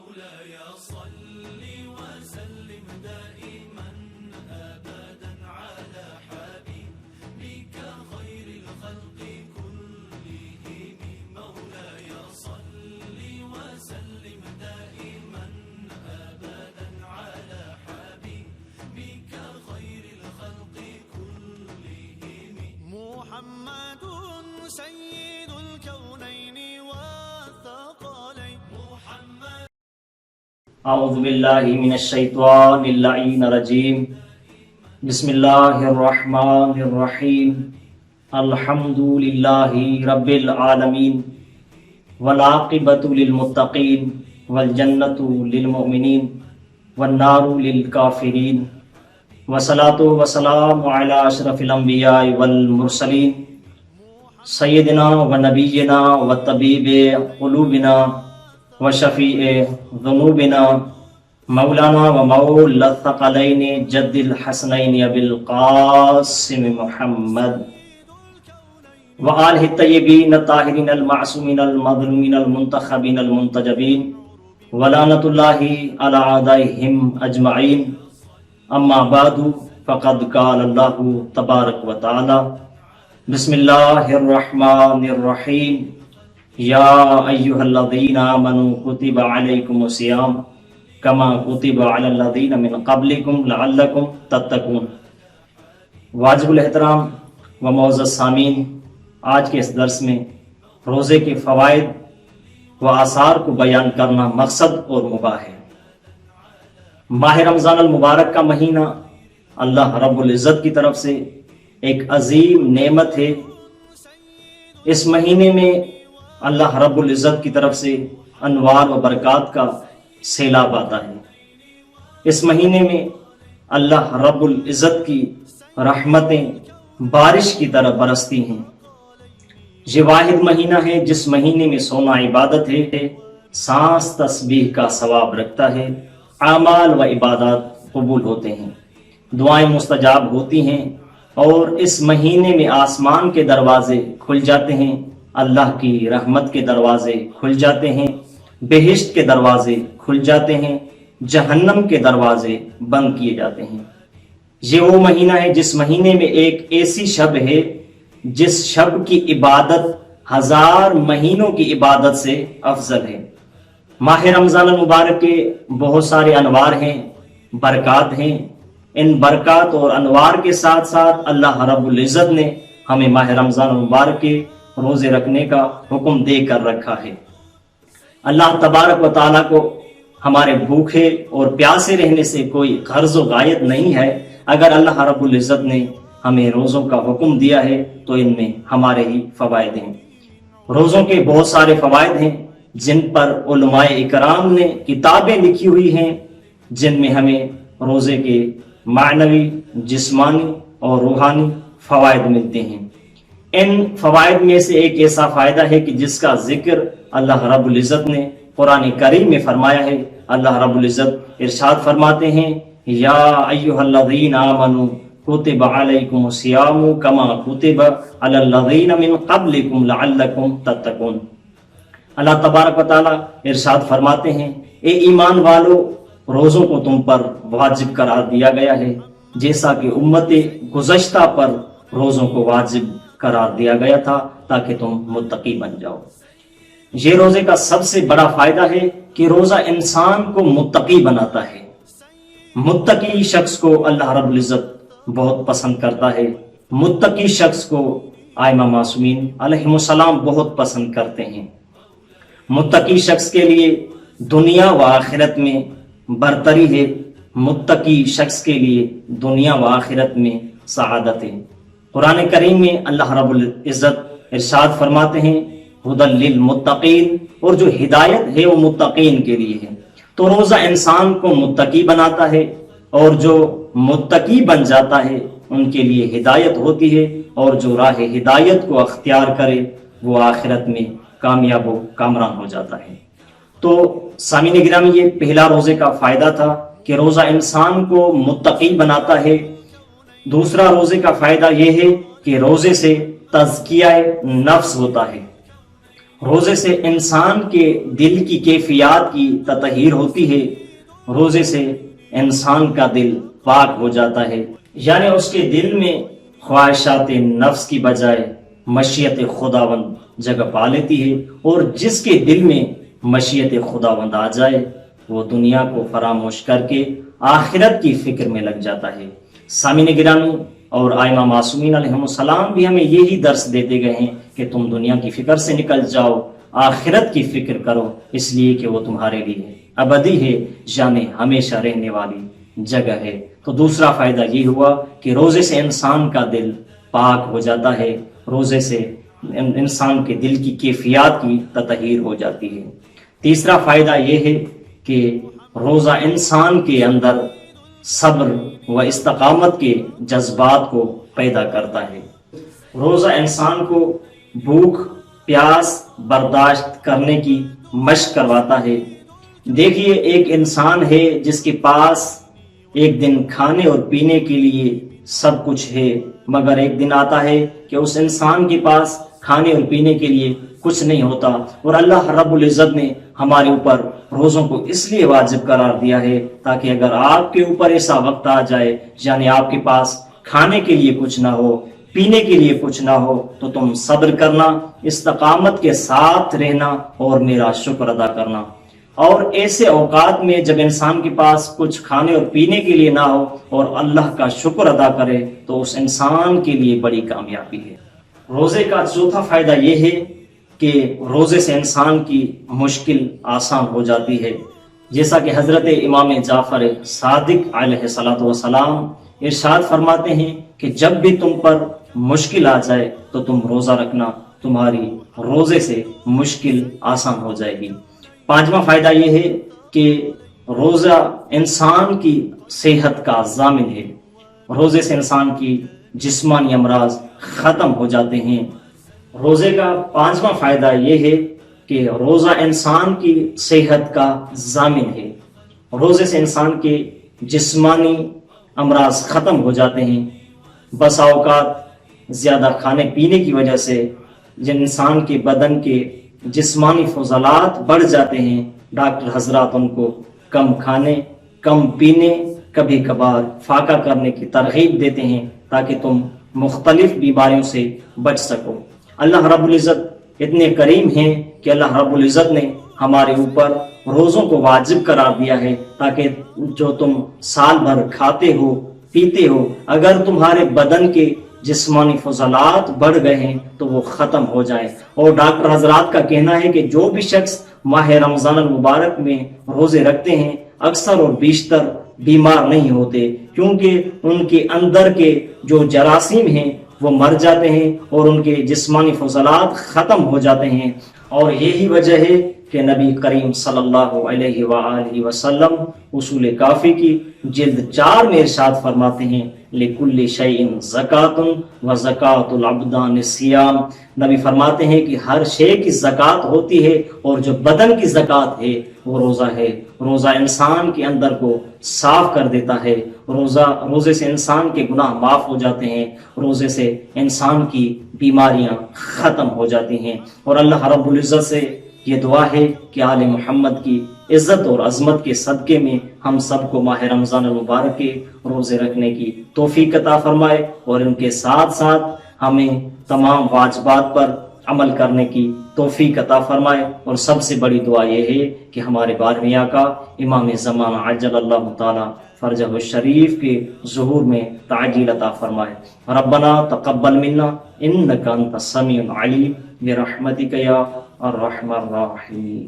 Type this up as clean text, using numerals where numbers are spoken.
مولاي صل وسلم دائما أبدا على حبيبك خير الخلق كلهم مولاي صل وسلم دائما أبدا على حبيبك خير الخلق كلهم محمد سيد الكونين والثقلين محمد اعوذ باللہ من الشیطان اللعین الرجیم بسم اللہ الرحمن الرحیم الحمد للہ رب العالمین والعاقبۃ للمتقین والجنۃ للمؤمنین والنار للکافرین والصلاۃ والسلام علی اشرف الانبیاء والمرسلین سیدنا و نبینا و طبیب قلوبنا وشفیع ذنوبنا مولانا و مولا الثقلین جد الحسنین ابی القاسم محمد وآلہ الطیبین الطاہرین المعصومین المظلومین المنتخبین المنتجبین ولعنۃ اللہ علی اعدائہم اجمعین اما بعد فقد قال اللہ تبارک و تعالی بسم اللہ الرحمن الرحیم یا ایہا الذین آمنوا کتب علیکم الصیام کما کتب علی الذین من قبلکم لعلکم تتقون۔ واجب الاحترام و معزز سامعین، آج کے اس درس میں روزے کے فوائد و آثار کو بیان کرنا مقصد اور مباح ہے۔ ماہ رمضان المبارک کا مہینہ اللہ رب العزت کی طرف سے ایک عظیم نعمت ہے۔ اس مہینے میں اللہ رب العزت کی طرف سے انوار و برکات کا سیلاب آتا ہے۔ اس مہینے میں اللہ رب العزت کی رحمتیں بارش کی طرح برستی ہیں۔ یہ واحد مہینہ ہے جس مہینے میں سونا عبادت ہے، سانس تسبیح کا ثواب رکھتا ہے، اعمال و عبادات قبول ہوتے ہیں، دعائیں مستجاب ہوتی ہیں، اور اس مہینے میں آسمان کے دروازے کھل جاتے ہیں، اللہ کی رحمت کے دروازے کھل جاتے ہیں، بہشت کے دروازے کھل جاتے ہیں، جہنم کے دروازے بند کیے جاتے ہیں۔ یہ وہ مہینہ ہے جس مہینے میں ایک ایسی شب ہے جس شب کی عبادت 1000 مہینوں کی عبادت سے افضل ہے۔ ماہ رمضان المبارک کے بہت سارے انوار ہیں، برکات ہیں۔ ان برکات اور انوار کے ساتھ ساتھ اللہ رب العزت نے ہمیں ماہ رمضان المبارک کے روزے رکھنے کا حکم دے کر رکھا ہے۔ اللہ تبارک و تعالیٰ کو ہمارے بھوکے اور پیاسے رہنے سے کوئی غرض و غایت نہیں ہے۔ اگر اللہ رب العزت نے ہمیں روزوں کا حکم دیا ہے تو ان میں ہمارے ہی فوائد ہیں۔ روزوں کے بہت سارے فوائد ہیں جن پر علماء اکرام نے کتابیں لکھی ہوئی ہیں، جن میں ہمیں روزے کے معنوی، جسمانی اور روحانی فوائد ملتے ہیں۔ ان فوائد میں سے ایک ایسا فائدہ ہے کہ جس کا ذکر اللہ رب العزت نے قرآن کریم میں فرمایا ہے۔ اللہ رب العزت ارشاد فرماتے ہیں، یا ایھا الذین آمنوا کتب علیکم الصیام کما کتب علی الذین من قبلکم لعلکم تتقون۔ اللہ تبارک و تعالیٰ ارشاد فرماتے ہیں، اے ایمان والو، روزوں کو تم پر واجب قرار دیا گیا ہے جیسا کہ امت گزشتہ پر روزوں کو واجب قرار دیا گیا تھا تاکہ تم متقی بن جاؤ۔ یہ روزے کا سب سے بڑا فائدہ ہے کہ روزہ انسان کو متقی بناتا ہے۔ متقی شخص کو اللہ رب العزت بہت پسند کرتا ہے۔ متقی شخص کو ائمہ معصومین علیہم السلام بہت پسند کرتے ہیں۔ متقی شخص کے لیے دنیا و آخرت میں برتری ہے، متقی شخص کے لیے دنیا و آخرت میں سعادت ہے۔ قرآن کریم میں اللہ رب العزت ارشاد فرماتے ہیں، ہدی للمتقین، اور جو ہدایت ہے وہ متقین کے لیے ہے۔ تو روزہ انسان کو متقی بناتا ہے، اور جو متقی بن جاتا ہے ان کے لیے ہدایت ہوتی ہے، اور جو راہ ہدایت کو اختیار کرے وہ آخرت میں کامیاب و کامران ہو جاتا ہے۔ تو سامعین گرامی، یہ پہلا روزے کا فائدہ تھا کہ روزہ انسان کو متقی بناتا ہے۔ دوسرا روزے کا فائدہ یہ ہے کہ روزے سے تزکیہ نفس ہوتا ہے۔ روزے سے انسان کے دل کی کیفیات کی تطہیر ہوتی ہے، روزے سے انسان کا دل پاک ہو جاتا ہے، یعنی اس کے دل میں خواہشات نفس کی بجائے مشیت خداوند جگہ پا لیتی ہے، اور جس کے دل میں مشیت خداوند آ جائے وہ دنیا کو فراموش کر کے آخرت کی فکر میں لگ جاتا ہے۔ سامعین گرامی اور ائمہ معصومین علیہم السلام بھی ہمیں یہی درس دیتے گئے ہیں کہ تم دنیا کی فکر سے نکل جاؤ، آخرت کی فکر کرو، اس لیے کہ وہ تمہارے لیے ابدی ہے، یعنی ہمیشہ رہنے والی جگہ ہے۔ تو دوسرا فائدہ یہ ہوا کہ روزے سے انسان کا دل پاک ہو جاتا ہے، روزے سے انسان کے دل کی کیفیات کی تطہیر ہو جاتی ہے۔ تیسرا فائدہ یہ ہے کہ روزہ انسان کے اندر صبر و استقامت کے جذبات کو پیدا کرتا ہے، روزہ انسان کو بھوک پیاس برداشت کرنے کی مشق کرواتا ہے۔ دیکھیے ایک انسان ہے جس کے پاس ایک دن کھانے اور پینے کے لیے سب کچھ ہے، مگر ایک دن آتا ہے کہ اس انسان کے پاس کھانے اور پینے کے لیے کچھ نہیں ہوتا، اور اللہ رب العزت نے ہمارے اوپر روزوں کو اس لیے واجب قرار دیا ہے تاکہ اگر آپ کے اوپر ایسا وقت آ جائے، یعنی آپ کے پاس کھانے کے لیے کچھ نہ ہو پینے کے لیے کچھ نہ ہو، تو تم صبر کرنا، استقامت کے ساتھ رہنا اور میرا شکر ادا کرنا۔ اور ایسے اوقات میں جب انسان کے پاس کچھ کھانے اور پینے کے لیے نہ ہو اور اللہ کا شکر ادا کرے تو اس انسان کے لیے بڑی کامیابی ہے۔ روزے کا چوتھا فائدہ یہ ہے کہ روزے سے انسان کی مشکل آسان ہو جاتی ہے، جیسا کہ حضرت امام جعفر صادق علیہ الصلوۃ والسلام ارشاد فرماتے ہیں کہ جب بھی تم پر مشکل آ جائے تو تم روزہ رکھنا، تمہاری روزے سے مشکل آسان ہو جائے گی۔ پانچواں فائدہ یہ ہے کہ روزہ انسان کی صحت کا ضامن ہے، روزے سے انسان کی جسمانی امراض ختم ہو جاتے ہیں۔ روزے کا پانچواں فائدہ یہ ہے کہ روزہ انسان کی صحت کا ضامن ہے، روزے سے انسان کے جسمانی امراض ختم ہو جاتے ہیں۔ بسا اوقات زیادہ کھانے پینے کی وجہ سے جن انسان کے بدن کے جسمانی فضلات بڑھ جاتے ہیں، ڈاکٹر حضرات ان کو کم کھانے کم پینے کبھی کبھار فاقہ کرنے کی ترغیب دیتے ہیں تاکہ تم مختلف بیماریوں سے بچ سکو۔ اللہ رب العزت اتنے کریم ہیں کہ اللہ رب العزت نے ہمارے اوپر روزوں کو واجب قرار دیا ہے تاکہ جو تم سال بھر کھاتے ہو پیتے ہو، اگر تمہارے بدن کے جسمانی فضلات بڑھ گئے ہیں تو وہ ختم ہو جائیں۔ اور ڈاکٹر حضرات کا کہنا ہے کہ جو بھی شخص ماہ رمضان المبارک میں روزے رکھتے ہیں اکثر اور بیشتر بیمار نہیں ہوتے، کیونکہ ان کے اندر کے جو جراثیم ہیں وہ مر جاتے ہیں اور ان کے جسمانی فضلات ختم ہو جاتے ہیں۔ اور یہی وجہ ہے کہ نبی کریم صلی اللہ علیہ وآلہ وسلم اصول کافی کی جلد 4 میں ارشاد فرماتے ہیں لِكُلِّ شَيْءٍ زَكَاةٌ وَزَكَاةُ الْعَبْدَانِ الصِّيَامُ۔ نبی فرماتے ہیں کہ ہر شے کی زکوٰۃ ہوتی ہے اور جو بدن کی زکوٰۃ ہے وہ روزہ ہے۔ روزہ انسان کے اندر کو صاف کر دیتا ہے، روزے سے انسان کے گناہ معاف ہو جاتے ہیں، روزے سے انسان کی بیماریاں ختم ہو جاتی ہیں۔ اور اللہ رب العزت سے یہ دعا ہے کہ آل محمد کی عزت اور عظمت کے صدقے میں ہم سب کو ماہ رمضان المبارک کے روزے رکھنے کی توفیق عطا فرمائے، اور ان کے ساتھ ساتھ ہمیں تمام واجبات پر عمل کرنے کی توفیق عطا فرمائے۔ اور سب سے بڑی دعا یہ ہے کہ ہمارے 12ویں آقا امام زمانہ عجل اللہ تعالی فرجہ الشریف کے ظہور میں تعجیل عطا فرمائے۔ ربنا تقبل منا انک انت السمیع العلیم برحمتک یا الرحمن الرحیم۔